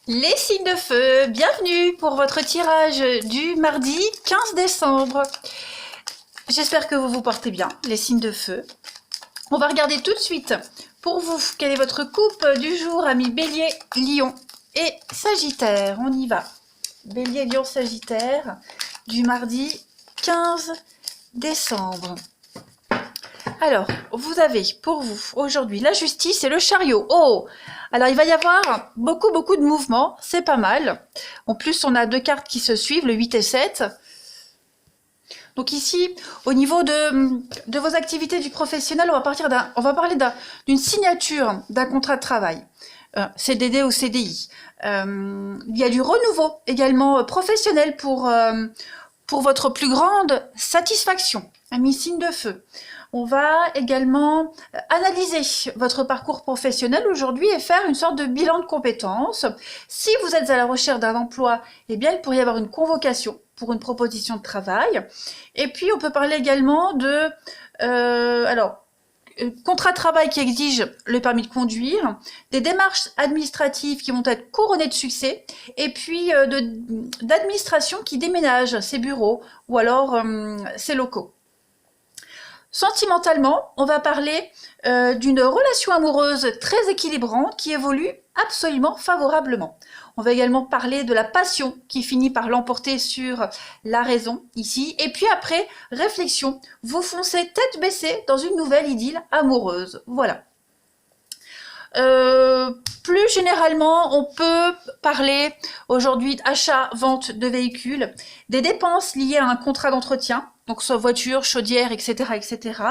Les signes de feu, bienvenue pour votre tirage du mardi 15 décembre. J'espère que vous vous portez bien, les signes de feu. On va regarder tout de suite pour vous quelle est votre coupe du jour, amis Bélier, Lion et Sagittaire. On y va. Bélier, Lion, Sagittaire du mardi 15 décembre. Alors, vous avez pour vous aujourd'hui la justice et le chariot. Oh! Alors, il va y avoir beaucoup de mouvements, c'est pas mal. En plus, on a deux cartes qui se suivent, le 8 et 7. Donc ici, au niveau de vos activités du professionnel, on va parler d'une signature d'un contrat de travail, CDD ou CDI. Il y a du renouveau également professionnel pour votre plus grande satisfaction, amis signe de feu. On va également analyser votre parcours professionnel aujourd'hui et faire une sorte de bilan de compétences. Si vous êtes à la recherche d'un emploi, eh bien, il pourrait y avoir une convocation pour une proposition de travail. Et puis, on peut parler également de contrat de travail qui exige le permis de conduire, des démarches administratives qui vont être couronnées de succès, et puis d'administration qui déménage ses bureaux ou alors ses locaux. Sentimentalement, on va parler d'une relation amoureuse très équilibrante qui évolue absolument favorablement. On va également parler de la passion qui finit par l'emporter sur la raison ici. Et puis après, réflexion, vous foncez tête baissée dans une nouvelle idylle amoureuse. Voilà. Plus généralement, on peut parler aujourd'hui d'achat, vente de véhicules, des dépenses liées à un contrat d'entretien, donc soit voiture, chaudière, etc., etc.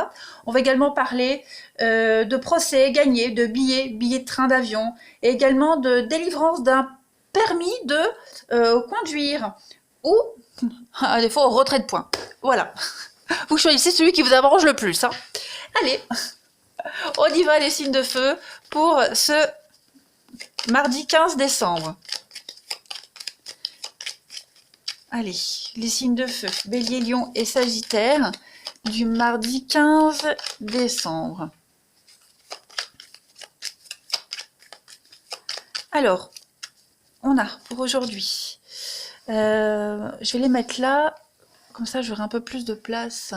On va également parler de procès gagnés, de billets de train d'avion, et également de délivrance d'un permis de conduire, ou, à défaut, au retrait de points. Voilà. Vous choisissez celui qui vous arrange le plus. Hein. Allez, on y va les signes de feu pour ce mardi 15 décembre. Allez, les signes de feu, Bélier, Lion et Sagittaire, du mardi 15 décembre. Alors, on a pour aujourd'hui, je vais les mettre là, comme ça j'aurai un peu plus de place.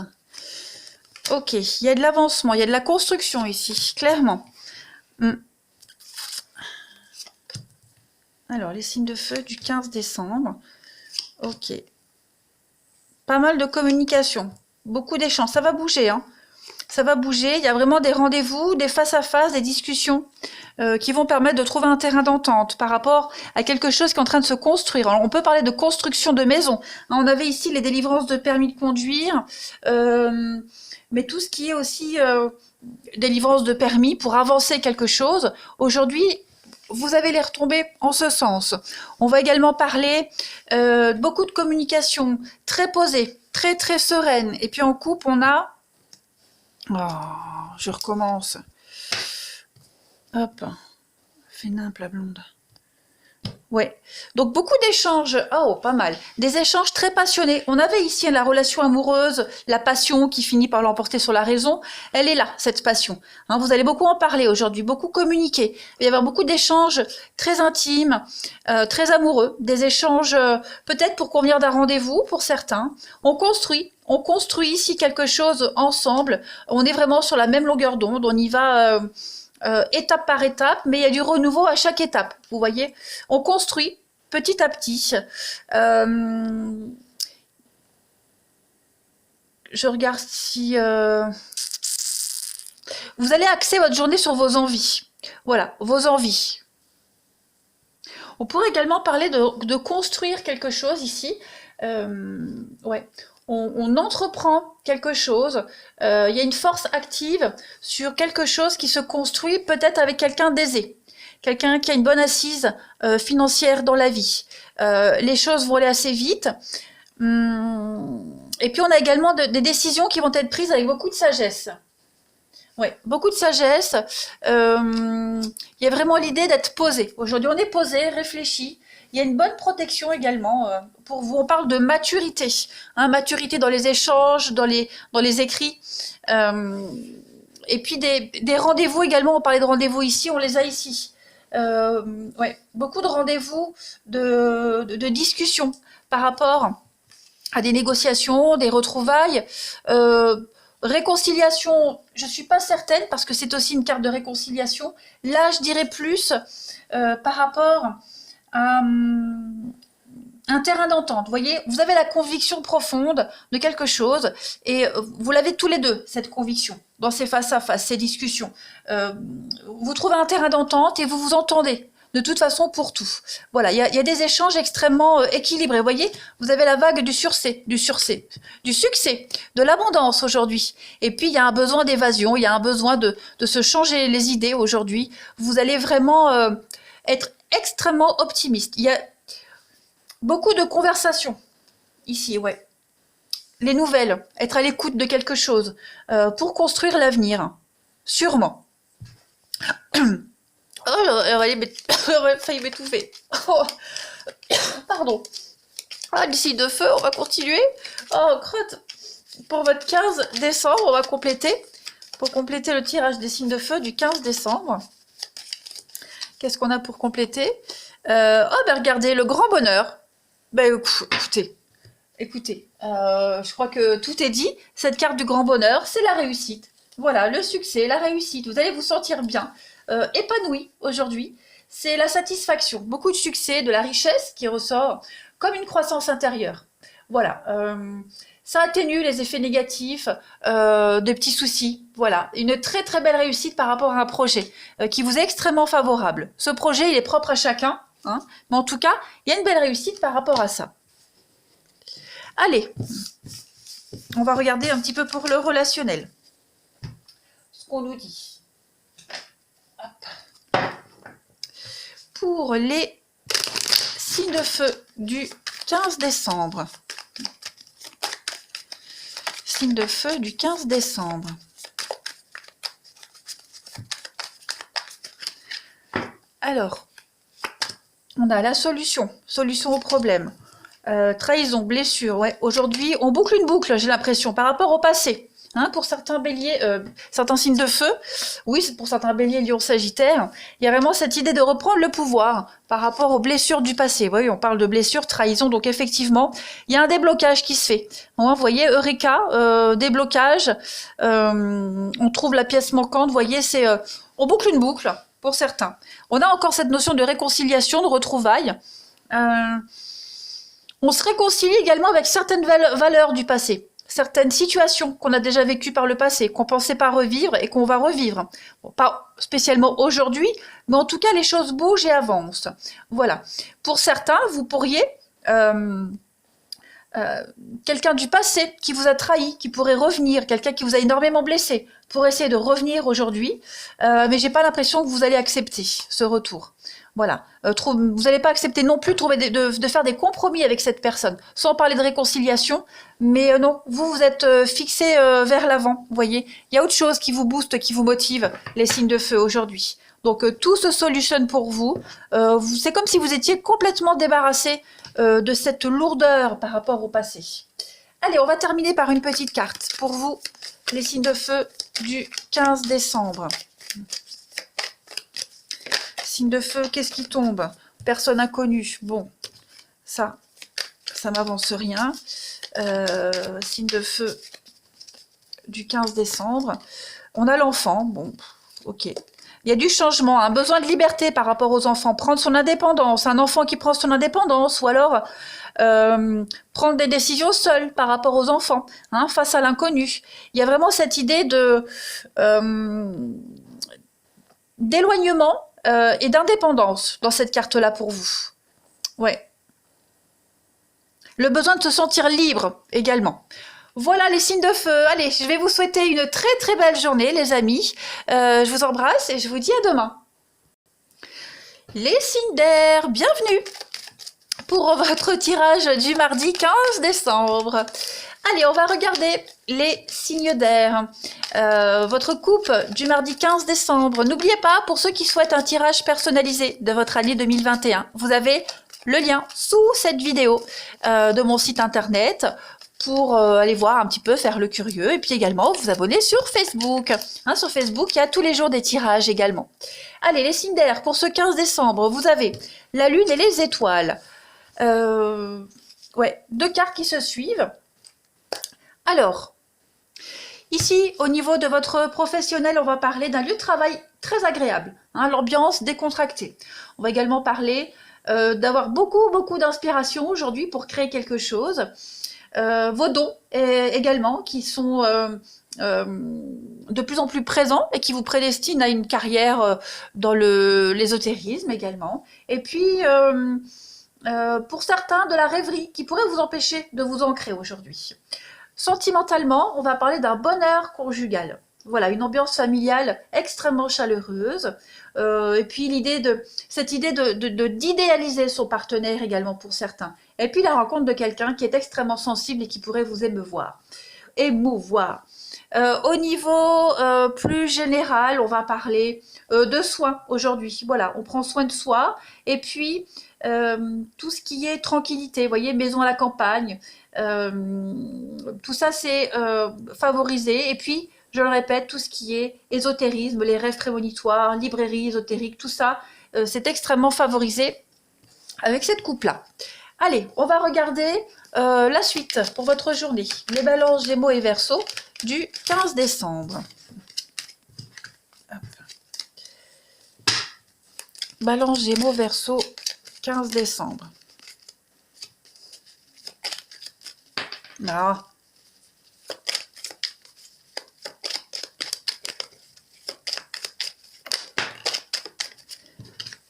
Ok, il y a de l'avancement, il y a de la construction ici, clairement. Alors, les signes de feu du 15 décembre. Ok. Pas mal de communication, beaucoup d'échanges. Ça va bouger, hein. Ça va bouger. Il y a vraiment des rendez-vous, des face-à-face, des discussions qui vont permettre de trouver un terrain d'entente par rapport à quelque chose qui est en train de se construire. Alors, on peut parler de construction de maison. On avait ici les délivrances de permis de conduire, mais tout ce qui est aussi délivrance de permis pour avancer quelque chose. Aujourd'hui, vous avez les retombées en ce sens. On va également parler beaucoup de communication, très posée, très sereine. Et puis en couple, on a... Oh, je recommence. Hop. Fais nimple la blonde. Ouais. Donc beaucoup d'échanges. Oh, pas mal. Des échanges très passionnés. On avait ici la relation amoureuse, la passion qui finit par l'emporter sur la raison. Elle est là, cette passion. Hein, vous allez beaucoup en parler aujourd'hui, beaucoup communiquer. Il va y avoir beaucoup d'échanges très intimes, très amoureux. Des échanges peut-être pour convenir d'un rendez-vous pour certains. On construit ici quelque chose ensemble. On est vraiment sur la même longueur d'onde. On y va... étape par étape, mais il y a du renouveau à chaque étape. Vous voyez, on construit petit à petit. Je regarde si vous allez axer votre journée sur vos envies. Voilà, vos envies. On pourrait également parler de construire quelque chose ici. Ouais. On entreprend quelque chose, il y a une force active sur quelque chose qui se construit peut-être avec quelqu'un d'aisé, quelqu'un qui a une bonne assise financière dans la vie. Les choses vont aller assez vite. Et puis on a également des décisions qui vont être prises avec beaucoup de sagesse. Ouais, beaucoup de sagesse. Il y a vraiment l'idée d'être posé. Aujourd'hui, on est posé, réfléchi. Il y a une bonne protection également pour vous. On parle de maturité, hein, maturité dans les échanges, dans les écrits. Et puis des rendez-vous également. On parlait de rendez-vous ici, on les a ici. Ouais, beaucoup de rendez-vous de discussion par rapport à des négociations, des retrouvailles, réconciliation, je suis pas certaine parce que c'est aussi une carte de réconciliation. Là, je dirais plus par rapport à un terrain d'entente. Vous voyez, vous avez la conviction profonde de quelque chose et vous l'avez tous les deux, cette conviction, dans ces face-à-face, ces discussions. Vous trouvez un terrain d'entente et vous vous entendez. De toute façon, pour tout. Voilà, il y a des échanges extrêmement équilibrés. Vous voyez, vous avez la vague du succès, de l'abondance aujourd'hui. Et puis, il y a un besoin d'évasion, il y a un besoin de se changer les idées aujourd'hui. Vous allez vraiment être extrêmement optimiste. Il y a beaucoup de conversations ici, ouais. Les nouvelles, être à l'écoute de quelque chose pour construire l'avenir. Sûrement. Oh, j'aurais failli m'étouffer. Oh, pardon. Ah, les signes de feu, on va continuer. Oh, crotte. Pour votre 15 décembre, on va compléter. Pour compléter le tirage des signes de feu du 15 décembre. Qu'est-ce qu'on a pour compléter? Oh, ben regardez, le grand bonheur. Ben écoutez, je crois que tout est dit. Cette carte du grand bonheur, c'est la réussite. Voilà, le succès, la réussite. Vous allez vous sentir bien. Épanoui aujourd'hui, c'est la satisfaction, beaucoup de succès, de la richesse qui ressort comme une croissance intérieure. Voilà, ça atténue les effets négatifs, des petits soucis. Voilà, une très très belle réussite par rapport à un projet qui vous est extrêmement favorable. Ce projet, il est propre à chacun, hein, mais en tout cas, il y a une belle réussite par rapport à ça. Allez, on va regarder un petit peu pour le relationnel. Ce qu'on nous dit. Pour les signes de feu du 15 décembre. Signe de feu du 15 décembre. Alors, on a la solution au problème. Trahison, blessure, ouais. Aujourd'hui, on boucle une boucle, j'ai l'impression, par rapport au passé. Hein, pour certains béliers, certains signes de feu, oui, pour certains béliers, lions, sagittaires, il y a vraiment cette idée de reprendre le pouvoir par rapport aux blessures du passé. Oui, on parle de blessures, trahison, donc effectivement, il y a un déblocage qui se fait. Bon, vous voyez, Eureka, déblocage, on trouve la pièce manquante, vous voyez, c'est, on boucle une boucle, pour certains. On a encore cette notion de réconciliation, de retrouvailles. On se réconcilie également avec certaines valeurs du passé. Certaines situations qu'on a déjà vécues par le passé, qu'on pensait pas revivre et qu'on va revivre. Bon, pas spécialement aujourd'hui, mais en tout cas, les choses bougent et avancent. Voilà. Pour certains, vous pourriez... quelqu'un du passé qui vous a trahi, qui pourrait revenir, quelqu'un qui vous a énormément blessé, pour essayer de revenir aujourd'hui, mais j'ai pas l'impression que vous allez accepter ce retour. Voilà, vous n'allez pas accepter non plus de faire des compromis avec cette personne, sans parler de réconciliation, mais non, vous êtes fixé vers l'avant, vous voyez. Il y a autre chose qui vous booste, qui vous motive, les signes de feu aujourd'hui. Donc tout se solutionne pour vous. C'est comme si vous étiez complètement débarrassé de cette lourdeur par rapport au passé. Allez, on va terminer par une petite carte pour vous, les signes de feu du 15 décembre. Signe de feu, qu'est-ce qui tombe? Personne inconnue. Bon, ça m'avance rien. Signe de feu du 15 décembre. On a l'enfant. Bon, ok. Il y a du changement, un besoin de liberté par rapport aux enfants. Prendre son indépendance, un enfant qui prend son indépendance, ou alors prendre des décisions seul par rapport aux enfants, hein, face à l'inconnu. Il y a vraiment cette idée d'éloignement et d'indépendance dans cette carte-là pour vous. Ouais. Le besoin de se sentir libre également. Voilà les signes de feu. Allez, je vais vous souhaiter une très très belle journée les amis. Je vous embrasse et je vous dis à demain. Les signes d'air, bienvenue pour votre tirage du mardi 15 décembre. Allez, on va regarder les signes d'air. Votre coupe du mardi 15 décembre. N'oubliez pas, pour ceux qui souhaitent un tirage personnalisé de votre année 2021, vous avez le lien sous cette vidéo de mon site internet pour aller voir un petit peu, faire le curieux, et puis également vous abonner sur Facebook. Hein, sur Facebook, il y a tous les jours des tirages également. Allez, les signes d'air, pour ce 15 décembre, vous avez la lune et les étoiles. Ouais, 2 cartes qui se suivent. Alors, ici, au niveau de votre professionnel, on va parler d'un lieu de travail très agréable, hein, l'ambiance décontractée. On va également parler d'avoir beaucoup d'inspiration aujourd'hui pour créer quelque chose. Vos dons également qui sont de plus en plus présents et qui vous prédestinent à une carrière dans l'ésotérisme également. Et puis, pour certains, de la rêverie qui pourrait vous empêcher de vous ancrer aujourd'hui. Sentimentalement, on va parler d'un bonheur conjugal. Voilà, une ambiance familiale extrêmement chaleureuse. Et puis cette idée d'idéaliser son partenaire également pour certains. Et puis la rencontre de quelqu'un qui est extrêmement sensible et qui pourrait vous émouvoir. Au niveau plus général, on va parler de soins aujourd'hui. Voilà, on prend soin de soi. Et puis, tout ce qui est tranquillité, vous voyez, maison à la campagne, tout ça c'est favorisé. Et puis, je le répète, tout ce qui est ésotérisme, les rêves prémonitoires, librairie ésotérique, tout ça, c'est extrêmement favorisé avec cette coupe-là. Allez, on va regarder la suite pour votre journée. Les balances, Gémeaux et Verseaux du 15 décembre. Hop. Balance, Gémeaux, Verseaux, 15 décembre. Ah.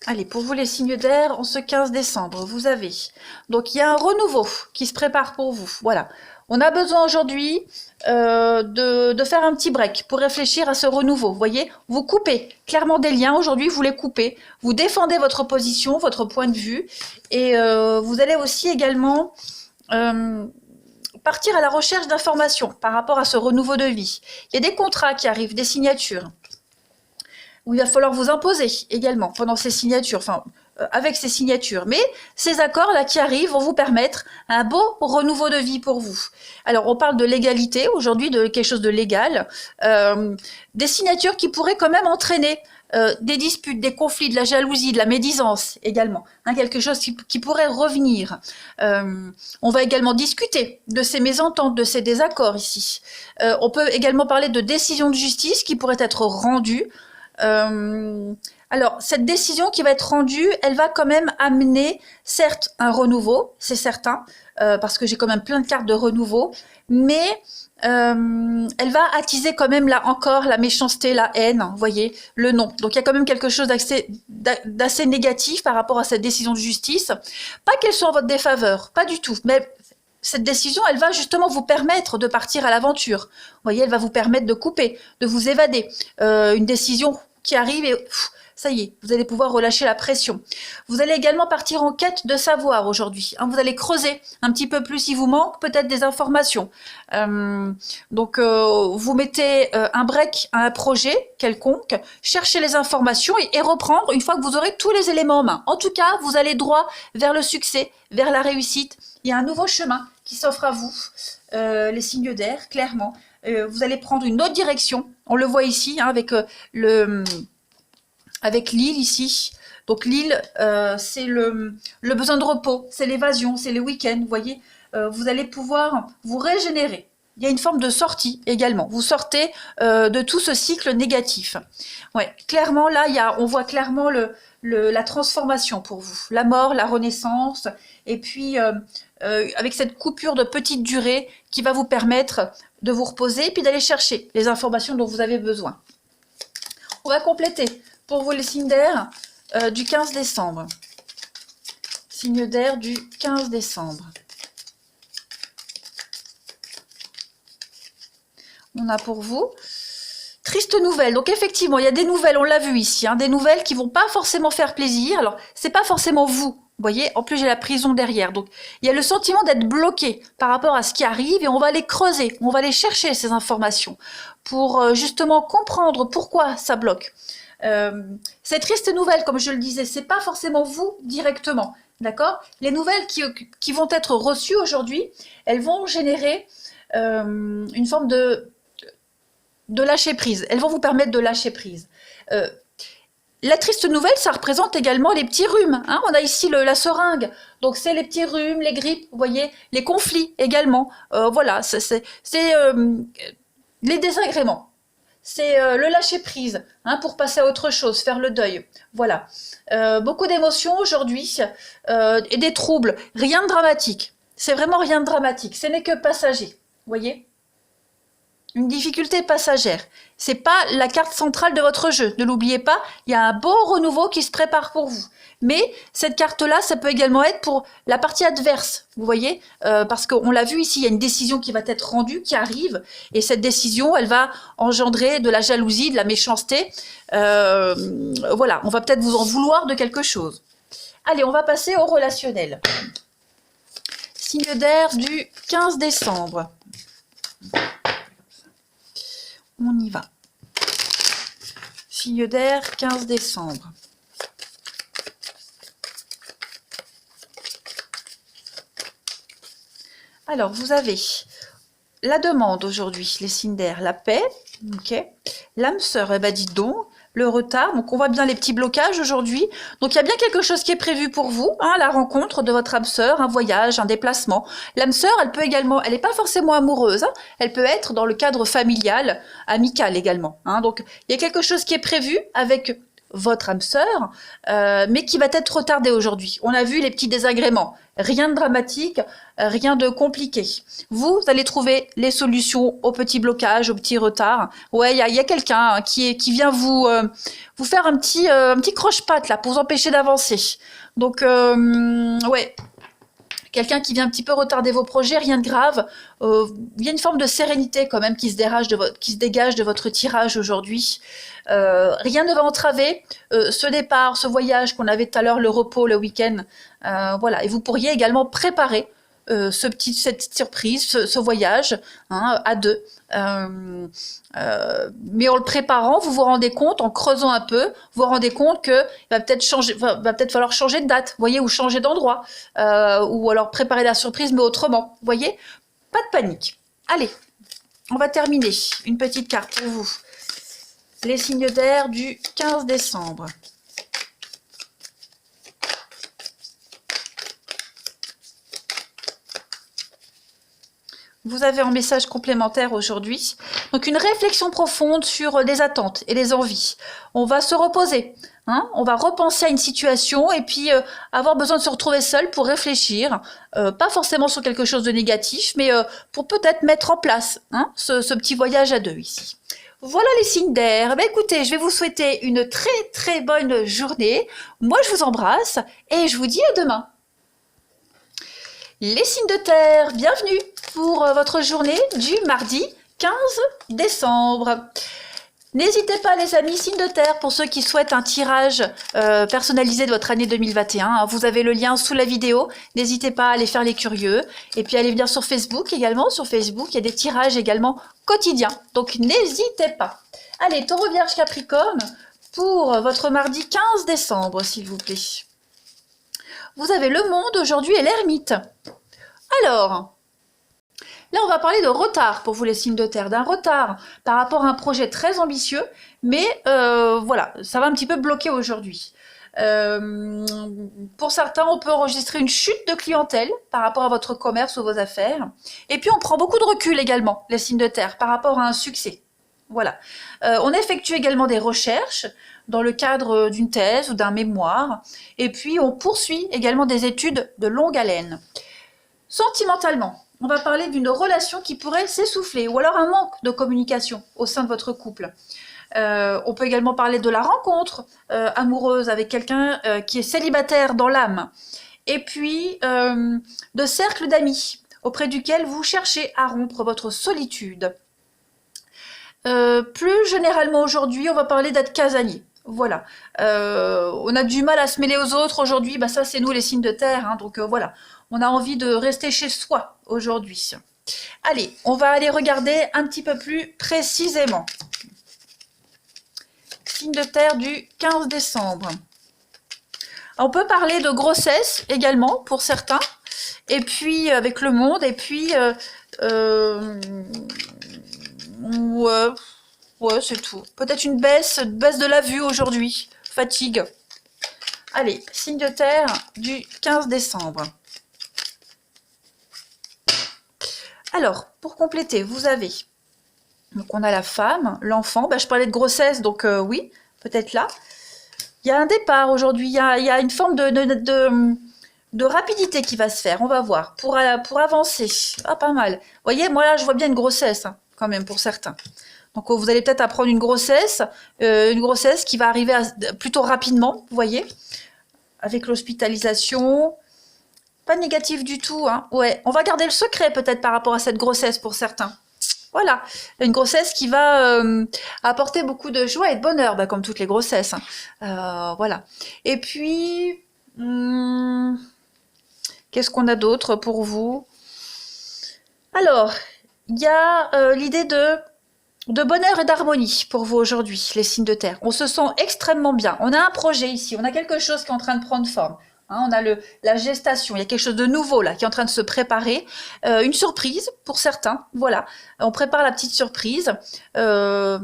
Allez, pour vous les signes d'air, en ce 15 décembre, vous avez... Donc, il y a un renouveau qui se prépare pour vous. Voilà. On a besoin aujourd'hui de faire un petit break pour réfléchir à ce renouveau. Vous voyez, vous coupez clairement des liens. Aujourd'hui, vous les coupez. Vous défendez votre position, votre point de vue. Et vous allez aussi également partir à la recherche d'informations par rapport à ce renouveau de vie. Il y a des contrats qui arrivent, des signatures, où il va falloir vous imposer également pendant ces signatures, enfin avec ces signatures. Mais ces accords-là qui arrivent vont vous permettre un beau renouveau de vie pour vous. Alors on parle de légalité aujourd'hui, de quelque chose de légal, des signatures qui pourraient quand même entraîner des disputes, des conflits, de la jalousie, de la médisance également, hein, quelque chose qui pourrait revenir. On va également discuter de ces mésententes, de ces désaccords ici. On peut également parler de décisions de justice qui pourraient être rendues. Alors, cette décision qui va être rendue, elle va quand même amener, certes, un renouveau, c'est certain, parce que j'ai quand même plein de cartes de renouveau, mais elle va attiser quand même là encore la méchanceté, la haine, vous voyez, le non. Donc, il y a quand même quelque chose d'assez négatif par rapport à cette décision de justice. Pas qu'elle soit en votre défaveur, pas du tout, mais cette décision, elle va justement vous permettre de partir à l'aventure. Vous voyez, elle va vous permettre de couper, de vous évader. Une décision qui arrive et ça y est, vous allez pouvoir relâcher la pression. Vous allez également partir en quête de savoir aujourd'hui. Hein, vous allez creuser un petit peu plus, il vous manque peut-être des informations. Donc, vous mettez un break à un projet quelconque, cherchez les informations et reprendre une fois que vous aurez tous les éléments en main. En tout cas, vous allez droit vers le succès, vers la réussite. Il y a un nouveau chemin qui s'offre à vous, les signes d'air, clairement. Vous allez prendre une autre direction. On le voit ici, hein, avec l'île ici. Donc l'île, c'est le besoin de repos, c'est l'évasion, c'est les week-ends, vous voyez. Vous allez pouvoir vous régénérer. Il y a une forme de sortie également. Vous sortez de tout ce cycle négatif. Ouais, clairement, là, on voit clairement la transformation pour vous. La mort, la renaissance, et puis avec cette coupure de petite durée qui va vous permettre de vous reposer et puis d'aller chercher les informations dont vous avez besoin. On va compléter pour vous les signes d'air du 15 décembre. Signe d'air du 15 décembre. On a pour vous triste nouvelle. Donc effectivement, il y a des nouvelles, on l'a vu ici, hein, des nouvelles qui vont pas forcément faire plaisir. Alors, c'est pas forcément vous. Vous voyez, en plus j'ai la prison derrière. Donc, il y a le sentiment d'être bloqué par rapport à ce qui arrive et on va aller creuser, on va aller chercher ces informations pour justement comprendre pourquoi ça bloque. Ces tristes nouvelles, comme je le disais, c'est pas forcément vous directement. D'accord? Les nouvelles qui vont être reçues aujourd'hui, elles vont générer une forme de lâcher prise. Elles vont vous permettre de lâcher prise. La triste nouvelle, ça représente également les petits rhumes. Hein. On a ici la seringue. Donc, c'est les petits rhumes, les grippes, vous voyez, les conflits également. Voilà, c'est les désagréments. C'est le lâcher-prise, hein, pour passer à autre chose, faire le deuil. Voilà. Beaucoup d'émotions aujourd'hui et des troubles. Rien de dramatique. C'est vraiment rien de dramatique. Ce n'est que passager. Vous voyez ? Une difficulté passagère. C'est pas la carte centrale de votre jeu. Ne l'oubliez pas, il y a un beau renouveau qui se prépare pour vous. Mais cette carte-là, ça peut également être pour la partie adverse, vous voyez, parce qu'on l'a vu ici, il y a une décision qui va être rendue, qui arrive, et cette décision, elle va engendrer de la jalousie, de la méchanceté. Voilà, on va peut-être vous en vouloir de quelque chose. Allez, on va passer au relationnel. Signe d'air du 15 décembre. On y va. Signe d'air, 15 décembre. Alors, vous avez la demande aujourd'hui, les signes d'air, la paix, ok. L'âme sœur, eh ben dites donc, le retard, donc on voit bien les petits blocages aujourd'hui. Donc il y a bien quelque chose qui est prévu pour vous, hein, la rencontre de votre âme sœur, un voyage, un déplacement. L'âme sœur, elle peut également, elle n'est pas forcément amoureuse, hein, elle peut être dans le cadre familial, amical également. Hein, donc il y a quelque chose qui est prévu avec votre âme sœur, mais qui va être retardé aujourd'hui. On a vu les petits désagréments, rien de dramatique, rien de compliqué. Vous allez trouver les solutions aux petits blocages, aux petits retards. Ouais, il y a quelqu'un qui vient vous faire un petit croche-patte là pour vous empêcher d'avancer. Donc ouais. Quelqu'un qui vient un petit peu retarder vos projets, rien de grave. Il y a une forme de sérénité quand même qui se dégage de votre tirage aujourd'hui. Rien ne va entraver ce départ, ce voyage qu'on avait tout à l'heure, le repos, le week-end. Voilà. Et vous pourriez également préparer cette surprise, ce voyage, hein, à deux. Mais en le préparant, vous vous rendez compte, en creusant un peu, vous vous rendez compte que va peut-être falloir changer de date, voyez, ou changer d'endroit, ou alors préparer la surprise, mais autrement, voyez. Pas de panique. Allez, on va terminer. Une petite carte pour vous. Les signes d'air du 15 décembre. Vous avez un message complémentaire aujourd'hui. Donc une réflexion profonde sur les attentes et les envies. On va se reposer, hein, on va repenser à une situation et puis avoir besoin de se retrouver seul pour réfléchir, pas forcément sur quelque chose de négatif, mais pour peut-être mettre en place, hein, ce petit voyage à deux ici. Voilà les signes d'air. Ben écoutez, je vais vous souhaiter une très très bonne journée. Moi je vous embrasse et je vous dis à demain. Les signes de terre, bienvenue pour votre journée du mardi 15 décembre. N'hésitez pas les amis, signes de terre, pour ceux qui souhaitent un tirage personnalisé de votre année 2021. Vous avez le lien sous la vidéo, n'hésitez pas à aller faire les curieux. Et puis allez venir sur Facebook également, sur Facebook il y a des tirages également quotidiens, donc n'hésitez pas. Allez, Taureau, Vierge, Capricorne, pour votre mardi 15 décembre s'il vous plaît. Vous avez le monde aujourd'hui et l'ermite. Alors, là on va parler de retard pour vous les signes de terre, d'un retard par rapport à un projet très ambitieux, mais voilà, ça va un petit peu bloquer aujourd'hui. Pour certains, on peut enregistrer une chute de clientèle par rapport à votre commerce ou vos affaires. Et puis on prend beaucoup de recul également, les signes de terre, par rapport à un succès. Voilà. On effectue également des recherches dans le cadre d'une thèse ou d'un mémoire. Et puis, on poursuit également des études de longue haleine. Sentimentalement, on va parler d'une relation qui pourrait s'essouffler ou alors un manque de communication au sein de votre couple. On peut également parler de la rencontre amoureuse avec quelqu'un qui est célibataire dans l'âme. Et puis, de cercles d'amis auprès duquel vous cherchez à rompre votre solitude. Plus généralement aujourd'hui, on va parler d'être casanier. Voilà. On a du mal à se mêler aux autres aujourd'hui. Bah ça, c'est nous les signes de terre. Hein, donc voilà. On a envie de rester chez soi aujourd'hui. Allez, on va aller regarder un petit peu plus précisément. Signe de terre du 15 décembre. On peut parler de grossesse également pour certains, et puis avec le monde, et puis ouais, ouais, c'est tout. Peut-être une baisse de la vue aujourd'hui, fatigue. Allez, signe de terre du 15 décembre. Alors, pour compléter, vous avez, donc on a la femme, l'enfant, je parlais de grossesse, donc oui, peut-être là. Il y a un départ aujourd'hui, il y a une forme de rapidité qui va se faire, on va voir, pour avancer. Ah, pas mal. Vous voyez, moi là, je vois bien une grossesse, hein, quand même, pour certains. Donc vous allez peut-être apprendre une grossesse qui va arriver plutôt rapidement, vous voyez, avec l'hospitalisation. Pas négatif du tout, hein. Ouais, on va garder le secret peut-être par rapport à cette grossesse pour certains. Voilà, une grossesse qui va apporter beaucoup de joie et de bonheur, comme toutes les grossesses, hein. Voilà. Et puis, qu'est-ce qu'on a d'autre pour vous? Alors, il y a l'idée de bonheur et d'harmonie pour vous aujourd'hui, les signes de terre. On se sent extrêmement bien. On a un projet ici, on a quelque chose qui est en train de prendre forme. Hein, on a la gestation, il y a quelque chose de nouveau là qui est en train de se préparer. Une surprise pour certains, voilà. On prépare la petite surprise. On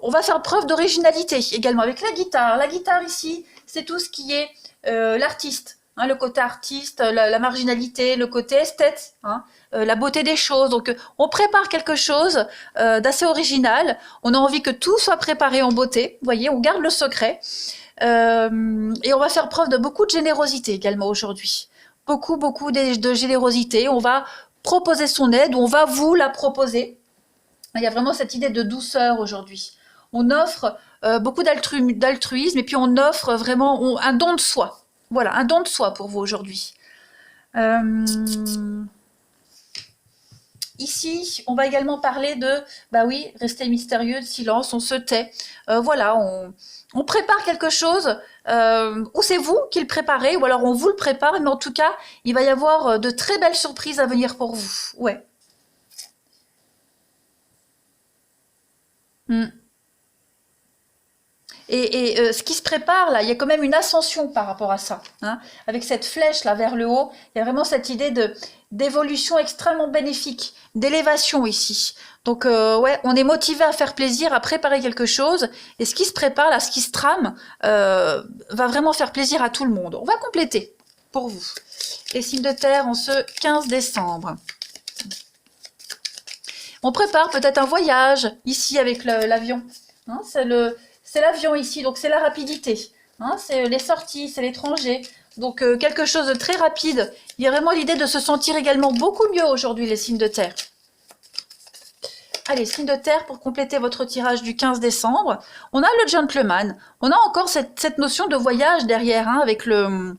va faire preuve d'originalité également avec la guitare. La guitare ici, c'est tout ce qui est l'artiste. Hein, le côté artiste, la marginalité, le côté esthète, hein, la beauté des choses. Donc on prépare quelque chose d'assez original. On a envie que tout soit préparé en beauté. Vous voyez, on garde le secret. Et on va faire preuve de beaucoup de générosité également aujourd'hui. Beaucoup de générosité. On va proposer son aide, ou on va vous la proposer. Il y a vraiment cette idée de douceur aujourd'hui. On offre beaucoup d'altruisme, et puis on offre vraiment un don de soi. Voilà, un don de soi pour vous aujourd'hui. Ici, on va également parler de, oui, rester mystérieux, de silence, on se tait. Voilà, on prépare quelque chose, ou c'est vous qui le préparez, ou alors on vous le prépare, mais en tout cas, il va y avoir de très belles surprises à venir pour vous. Ouais. Et ce qui se prépare là, il y a quand même une ascension par rapport à ça, hein, avec cette flèche là vers le haut. Il y a vraiment cette idée d'évolution extrêmement bénéfique, d'élévation ici. Donc ouais, on est motivé à faire plaisir, à préparer quelque chose, et ce qui se prépare là, ce qui se trame, va vraiment faire plaisir à tout le monde. On va compléter pour vous les signes de terre en ce 15 décembre. On prépare peut-être un voyage ici avec l'avion, hein, c'est l'avion ici, donc c'est la rapidité. Hein, c'est les sorties, c'est l'étranger. Donc quelque chose de très rapide. Il y a vraiment l'idée de se sentir également beaucoup mieux aujourd'hui, les signes de terre. Allez, signes de terre pour compléter votre tirage du 15 décembre. On a le gentleman. On a encore cette notion de voyage derrière, hein, avec le...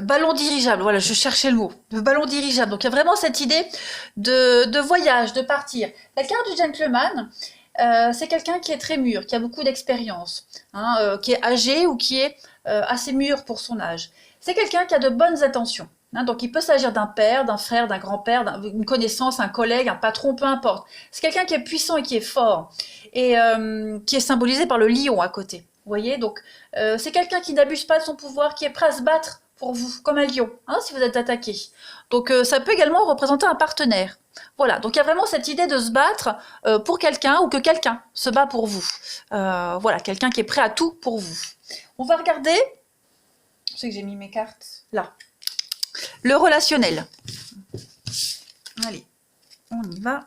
ballon dirigeable, voilà, je cherchais le mot, le ballon dirigeable. Donc il y a vraiment cette idée de voyage, de partir. La carte du gentleman, c'est quelqu'un qui est très mûr, qui a beaucoup d'expérience, hein, qui est âgé ou qui est assez mûr pour son âge. C'est quelqu'un qui a de bonnes intentions. Hein, donc il peut s'agir d'un père, d'un frère, d'un grand-père, d'une connaissance, un collègue, un patron, peu importe. C'est quelqu'un qui est puissant et qui est fort, et qui est symbolisé par le lion à côté. Vous voyez, donc c'est quelqu'un qui n'abuse pas de son pouvoir, qui est prêt à se battre pour vous, comme un lion, hein, si vous êtes attaqué. Donc ça peut également représenter un partenaire. Voilà, donc il y a vraiment cette idée de se battre pour quelqu'un, ou que quelqu'un se bat pour vous. Voilà, quelqu'un qui est prêt à tout pour vous. On va regarder, je sais que j'ai mis mes cartes là, le relationnel. Allez, on y va.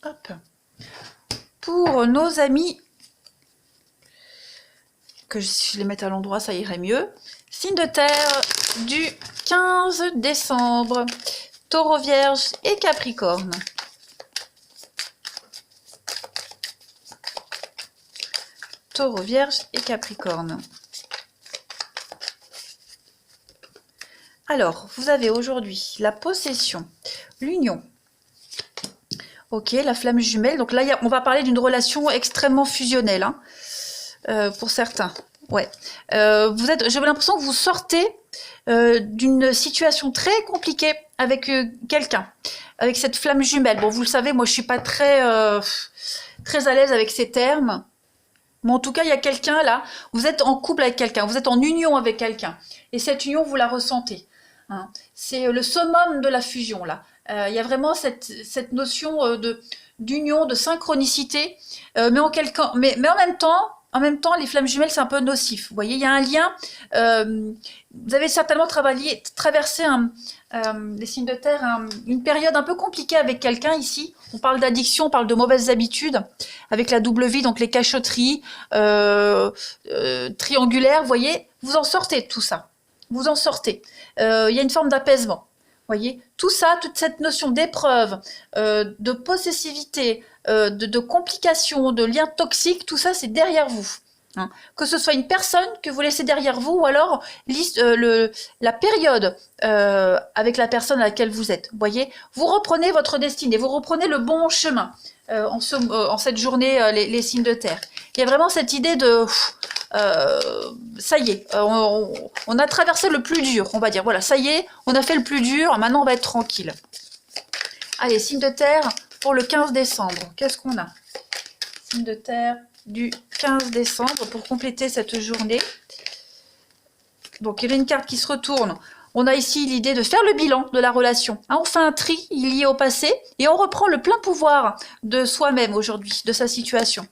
Hop. Pour nos amis, que si je les mette à l'endroit, ça irait mieux. Signe de terre du 15 décembre. Taureau, Vierge et Capricorne. Taureau, Vierge et Capricorne. Alors, vous avez aujourd'hui la possession, l'union. Ok, la flamme jumelle. Donc là, on va parler d'une relation extrêmement fusionnelle, hein, pour certains. Ouais. J'ai l'impression que vous sortez d'une situation très compliquée avec quelqu'un, avec cette flamme jumelle. Bon, vous le savez, moi je suis pas très à l'aise avec ces termes. Mais en tout cas, il y a quelqu'un là, vous êtes en couple avec quelqu'un, vous êtes en union avec quelqu'un. Et cette union, vous la ressentez. Hein. C'est le summum de la fusion là. Il y a vraiment cette notion d'union, de synchronicité, mais en même temps, les flammes jumelles, c'est un peu nocif. Vous voyez, il y a un lien. Vous avez certainement traversé les signes de terre, une période un peu compliquée avec quelqu'un ici. On parle d'addiction, on parle de mauvaises habitudes, avec la double vie, donc les cachotteries triangulaires. Vous voyez, vous en sortez de tout ça. Vous en sortez. Il y a une forme d'apaisement. Voyez, tout ça, toute cette notion d'épreuve, de possessivité, de complications, de liens toxiques, tout ça, c'est derrière vous. Hein. Que ce soit une personne que vous laissez derrière vous, ou alors la période avec la personne à laquelle vous êtes. Voyez, vous reprenez votre destinée, vous reprenez le bon chemin en cette journée, les signes de terre. Il y a vraiment cette idée de... ça y est, on a traversé le plus dur, on va dire. Voilà, ça y est, on a fait le plus dur, maintenant on va être tranquille. Allez, signe de terre pour le 15 décembre. Qu'est-ce qu'on a? Signe de terre du 15 décembre pour compléter cette journée. Donc, il y a une carte qui se retourne. On a ici l'idée de faire le bilan de la relation. Hein, on fait un tri lié au passé et on reprend le plein pouvoir de soi-même aujourd'hui, de sa situation.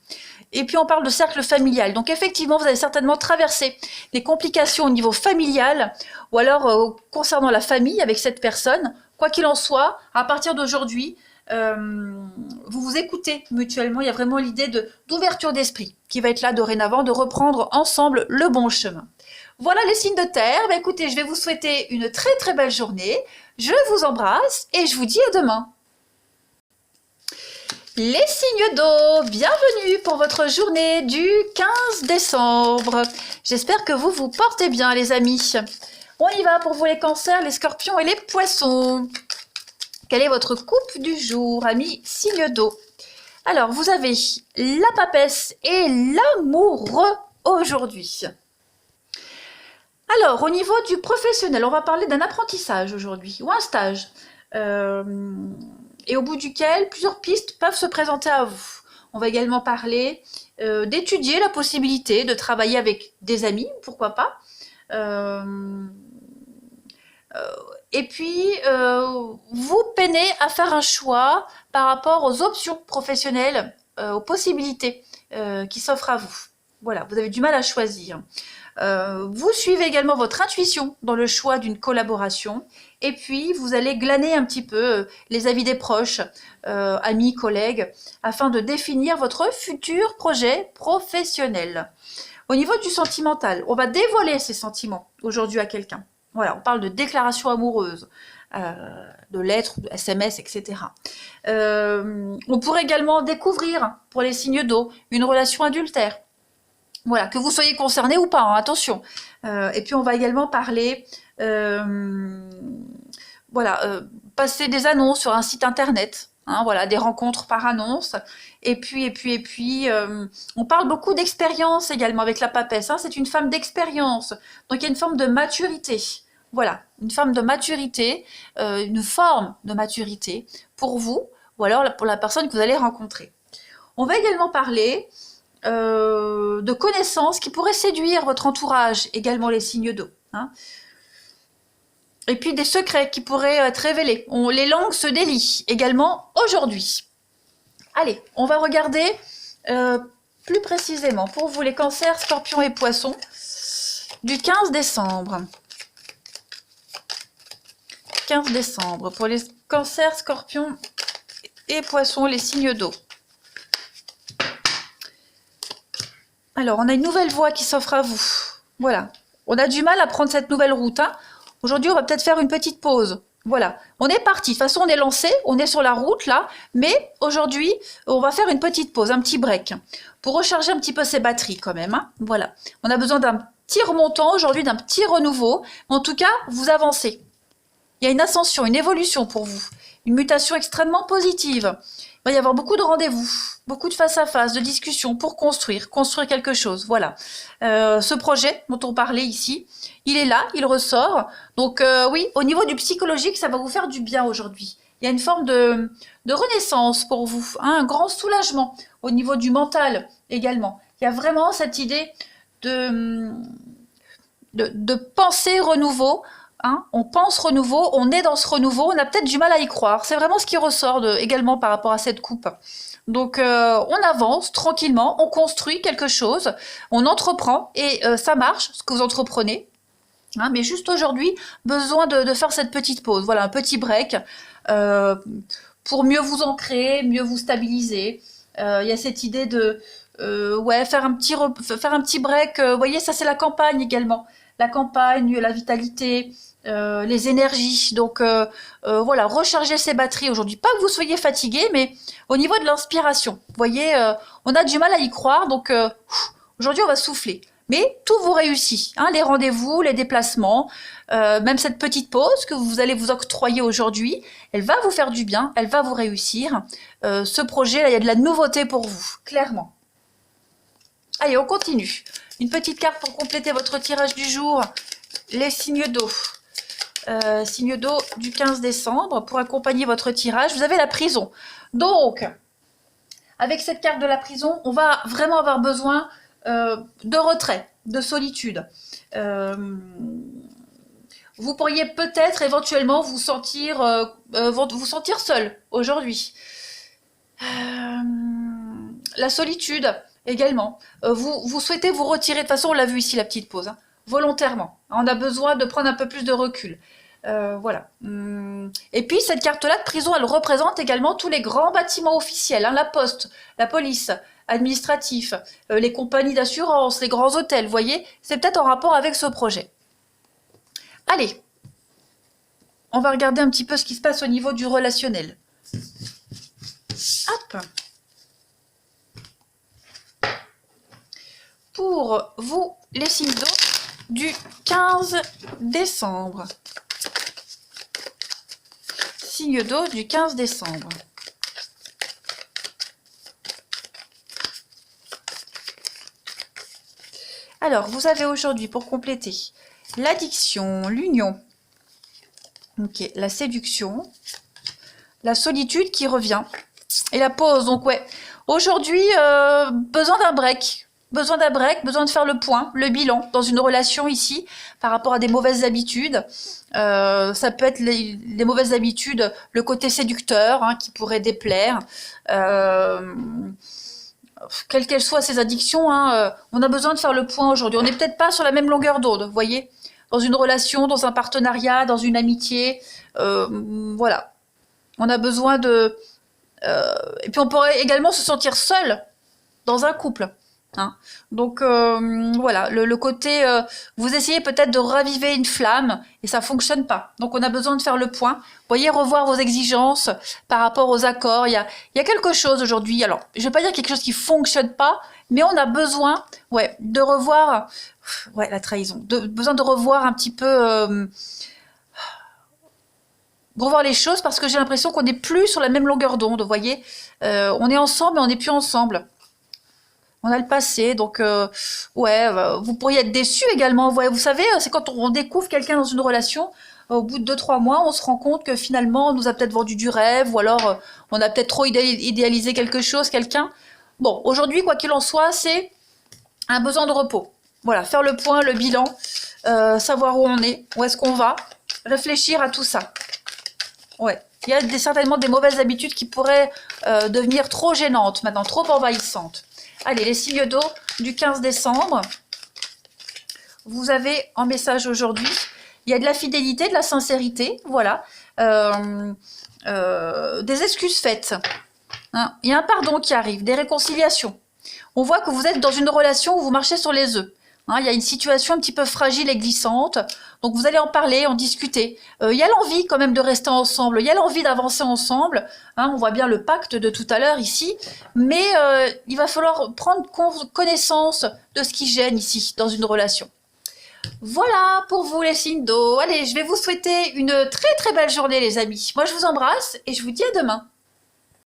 Et puis on parle de cercle familial. Donc effectivement, vous allez certainement traverser des complications au niveau familial ou alors concernant la famille avec cette personne. Quoi qu'il en soit, à partir d'aujourd'hui, vous vous écoutez mutuellement. Il y a vraiment l'idée d'ouverture d'esprit qui va être là dorénavant, de reprendre ensemble le bon chemin. Voilà les signes de terre. Ben, écoutez, je vais vous souhaiter une très très belle journée. Je vous embrasse et je vous dis à demain. Les signes d'eau, bienvenue pour votre journée du 15 décembre. J'espère que vous vous portez bien les amis. On y va pour vous les cancers, les scorpions et les poissons. Quelle est votre coupe du jour, amis signes d'eau? Alors, vous avez la papesse et l'amoureux aujourd'hui. Alors, au niveau du professionnel, on va parler d'un apprentissage aujourd'hui, ou un stage. Et au bout duquel plusieurs pistes peuvent se présenter à vous. On va également parler d'étudier la possibilité de travailler avec des amis, pourquoi pas. Et puis, vous peinez à faire un choix par rapport aux options professionnelles, aux possibilités qui s'offrent à vous. Voilà, vous avez du mal à choisir. Vous suivez également votre intuition dans le choix d'une collaboration et puis vous allez glaner un petit peu les avis des proches, amis, collègues, afin de définir votre futur projet professionnel. Au niveau du sentimental, on va dévoiler ses sentiments aujourd'hui à quelqu'un. Voilà, on parle de déclaration amoureuse, de lettres, de SMS, etc. On pourrait également découvrir, pour les signes d'eau, une relation adultère. Voilà, que vous soyez concerné ou pas, hein, attention. Et puis on va également parler, passer des annonces sur un site internet, hein, voilà, des rencontres par annonce. Et puis, on parle beaucoup d'expérience également avec la papesse. Hein, c'est une femme d'expérience, donc il y a une forme de maturité. Voilà, une forme de maturité, pour vous, ou alors pour la personne que vous allez rencontrer. On va également parler de connaissances qui pourraient séduire votre entourage, également les signes d'eau. Hein. Et puis des secrets qui pourraient être révélés. Les langues se délient également aujourd'hui. Allez, on va regarder plus précisément pour vous les cancers, scorpions et poissons du 15 décembre. 15 décembre pour les cancers, scorpions et poissons, les signes d'eau. Alors, on a une nouvelle voie qui s'offre à vous. Voilà. On a du mal à prendre cette nouvelle route. Hein. Aujourd'hui, on va peut-être faire une petite pause. Voilà. On est parti. De toute façon, on est lancé. On est sur la route, là. Mais aujourd'hui, on va faire une petite pause, un petit break. Pour recharger un petit peu ses batteries, quand même. Hein. Voilà. On a besoin d'un petit remontant aujourd'hui, d'un petit renouveau. En tout cas, vous avancez. Il y a une ascension, une évolution pour vous. une mutation extrêmement positive. Il va y avoir beaucoup de rendez-vous, beaucoup de face-à-face, de discussions pour construire quelque chose. Voilà. Ce projet dont on parlait ici, il est là, il ressort. Donc oui, au niveau du psychologique, ça va vous faire du bien aujourd'hui. Il y a une forme de renaissance pour vous, hein, un grand soulagement au niveau du mental également. Il y a vraiment cette idée de penser renouveau. Hein, on pense renouveau, on est dans ce renouveau, on a peut-être du mal à y croire. C'est vraiment ce qui ressort également par rapport à cette coupe. Donc on avance tranquillement, on construit quelque chose, on entreprend et ça marche, ce que vous entreprenez. Hein, mais juste aujourd'hui, besoin de faire cette petite pause. Voilà, un petit break pour mieux vous ancrer, mieux vous stabiliser. Il y a cette idée de ouais, faire un petit break. Vous voyez, ça c'est la campagne également. La campagne, la vitalité, les énergies. Donc voilà, recharger ses batteries aujourd'hui. Pas que vous soyez fatigué, mais au niveau de l'inspiration. Vous voyez, on a du mal à y croire, donc aujourd'hui on va souffler. Mais tout vous réussit, hein, les rendez-vous, les déplacements, même cette petite pause que vous allez vous octroyer aujourd'hui, elle va vous faire du bien, elle va vous réussir. Ce projet, là, il y a de la nouveauté pour vous, clairement. Allez, on continue. Une petite carte pour compléter votre tirage du jour, les signes d'eau. Signes d'eau du 15 décembre, pour accompagner votre tirage, vous avez la prison. Donc, avec cette carte de la prison, on va vraiment avoir besoin de retrait, de solitude. Vous pourriez peut-être éventuellement vous sentir seul aujourd'hui. La solitude également. Vous souhaitez vous retirer, de toute façon on l'a vu ici la petite pause, hein, volontairement. On a besoin de prendre un peu plus de recul. Voilà. Et puis cette carte-là de prison, elle représente également tous les grands bâtiments officiels, hein, la poste, la police, administratif, les compagnies d'assurance, les grands hôtels, vous voyez, c'est peut-être en rapport avec ce projet. Allez, on va regarder un petit peu ce qui se passe au niveau du relationnel. Hop. Pour vous, les signes d'eau du 15 décembre. Signe d'eau du 15 décembre. Alors, vous avez aujourd'hui, pour compléter, l'addiction, l'union, okay, la séduction, la solitude qui revient, et la pause. Donc, ouais, aujourd'hui, besoin d'un break. Besoin de faire le point, le bilan dans une relation ici, par rapport à des mauvaises habitudes. Ça peut être les mauvaises habitudes, le côté séducteur, hein, qui pourrait déplaire. Quelles qu'elles soient ces addictions, hein, on a besoin de faire le point aujourd'hui. On n'est peut-être pas sur la même longueur d'onde, vous voyez, dans une relation, dans un partenariat, dans une amitié. Voilà. On a besoin de... et puis on pourrait également se sentir seul dans un couple. Hein. Donc voilà, le côté, vous essayez peut-être de raviver une flamme et ça fonctionne pas. Donc on a besoin de faire le point. Vous voyez, revoir vos exigences par rapport aux accords. Il y a quelque chose aujourd'hui. Alors, je vais pas dire quelque chose qui fonctionne pas, mais on a besoin, ouais, de revoir, ouais, la trahison, besoin de revoir un petit peu, revoir les choses parce que j'ai l'impression qu'on n'est plus sur la même longueur d'onde. Vous voyez, on est ensemble, mais on n'est plus ensemble. On a le passé, donc ouais, vous pourriez être déçu également. Ouais, vous savez, c'est quand on découvre quelqu'un dans une relation, au bout de 2-3 mois, on se rend compte que finalement, on nous a peut-être vendu du rêve, ou alors on a peut-être trop idéalisé quelque chose, quelqu'un. Bon, aujourd'hui, quoi qu'il en soit, c'est un besoin de repos. Voilà, faire le point, le bilan, savoir où on est, où est-ce qu'on va, réfléchir à tout ça. Ouais, il y a certainement des mauvaises habitudes qui pourraient devenir trop gênantes maintenant, trop envahissantes. Allez, les signes d'eau du 15 décembre. Vous avez en message aujourd'hui, il y a de la fidélité, de la sincérité, voilà. Des excuses faites. Hein. Il y a un pardon qui arrive, des réconciliations. On voit que vous êtes dans une relation où vous marchez sur les œufs. Hein, il y a une situation un petit peu fragile et glissante. Donc vous allez en parler, en discuter. Il y a l'envie quand même de rester ensemble. Il y a l'envie d'avancer ensemble. Hein, on voit bien le pacte de tout à l'heure ici. Mais il va falloir prendre connaissance de ce qui gêne ici dans une relation. Voilà pour vous les signes d'eau. Allez, je vais vous souhaiter une très très belle journée les amis. Moi je vous embrasse et je vous dis à demain.